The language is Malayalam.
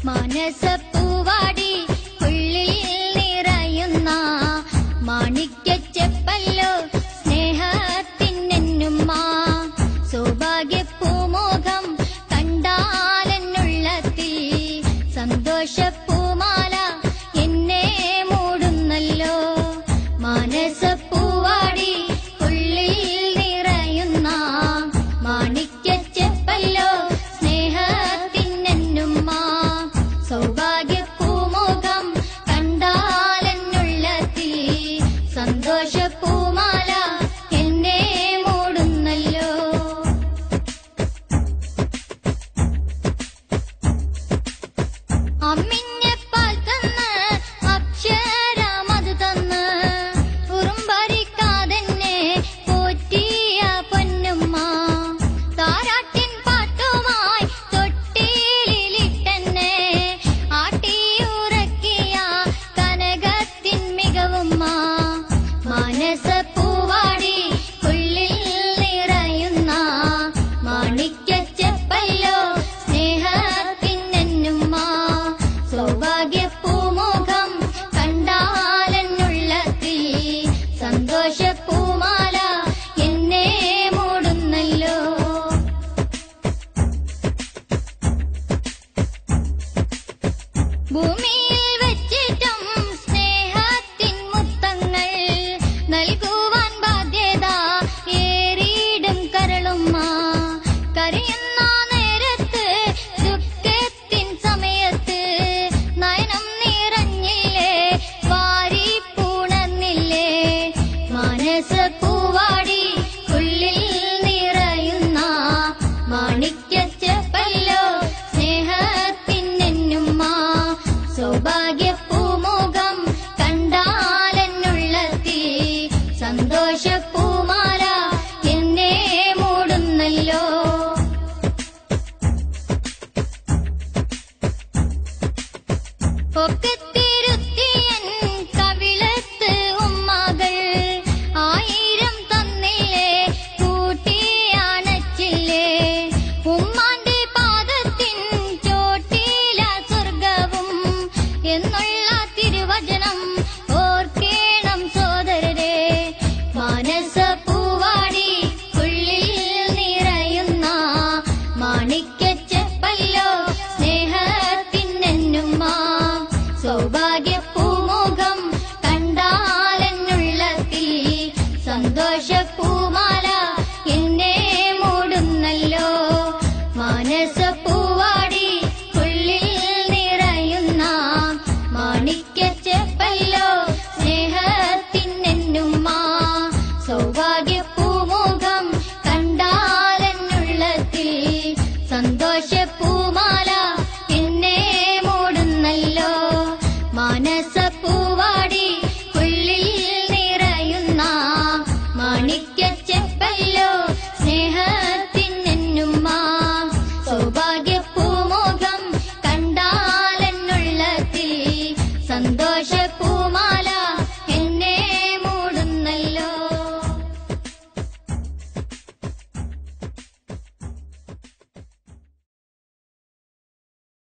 മാനസപ്പൂവാടി ഉള്ളിൽ നിറയുന്ന മാണിക്യച്ചെപ്പല്ലോ സ്നേഹത്തിനെന്നുമ്മ സൗഭാഗ്യപ്പൂമുഖം കണ്ടാലെന്നുള്ളത്തിൽ സന്തോഷപ്പൂമാല എന്നെ മൂടുന്നല്ലോ മാനസപ്പൂവാടി ഉള്ളിൽ നിറയുന്ന മാണിക്യച്ചെപ്പല്ലോ സ്നേഹത്തിനെന്നുമ്മ സൗഭാഗ്യപ്പൂമുഖം കണ്ടാലെന്നുള്ളത്തിൽ സന്തോഷപ്പൂമാല എന്നെ മൂടുന്നല്ലോ അമ്മിഞ്ഞപ്പാൽ തന്ന് അക്ഷരമത് തന്ന് ഉറുമ്പരിക്കാതെന്നെ പോറ്റിയ പൊന്നുമ്മ താരാട്ടിൻ പാട്ടുമായി തൊട്ടിലിട്ടെന്നെ ആട്ടിയുറക്കിയ കനകത്തിൻ മികവുമ്മ മാനസപ്പൂവാടി ഉള്ളിൽ നിറയുന്ന മാണിക്യച്ചെപ്പല്ലോ സ്നേഹത്തിനെന്നുമ്മ സൗഭാഗ്യപ്പൂമുഖം കണ്ടാലെന്നുള്ളത്തിൽ സന്തോഷപ്പൂമാല എന്നെ മൂടുന്നല്ലോ ഭൂമിയിൽ വെച്ചിട്ടും സ്നേഹത്തിൻ മുത്തങ്ങൾ നൽകുവാൻ ബാധ്യത ഏറിയിടും കരളുമ്മ കരയുന്ന നേരത്ത് ദുഃഖത്തിൻ സമയത്ത് നയനം നിറഞ്ഞില്ലേ വാരി പൂണന്നില്ലേ മാനസപ്പൂവാടി ഉള്ളിൽ നിറയുന്ന മാണിക്യച്ചെപ്പല്ലോ സ്നേഹത്തിനെന്നുമ്മ സൗഭാഗ്യപ്പൂമുഖം കണ്ടാലെന്നുള്ളത്തിൽ സന്തോഷപ്പൂമാല എന്നെ മൂടുന്നല്ലോ ഒക്കത്തിരുത്തിയൻ കവിളത്ത് ഉമ്മകൾ ആയിരം തന്നില്ലേ കൂട്ടിയണച്ചില്ലേ ഉമ്മാന്റെ പാദത്തിൻ ചോട്ടില സ്വർഗവും എന്നുള്ള തിരുവചനം ഓർക്കേണം സോദരരെ മാനസപ്പൂവാടി ഉള്ളിൽ നിറയുന്ന മാണിക്യച്ചെപ്പല്ലോ സ്നേഹത്തിനെന്നുമ്മ സൗഭാഗ്യപ്പൂമുഖം കണ്ടാലെന്നുള്ളത്തിൽ സന്തോഷപ്പൂമാല എന്നെ മൂടുന്നല്ലോ മാനസപ്പൂ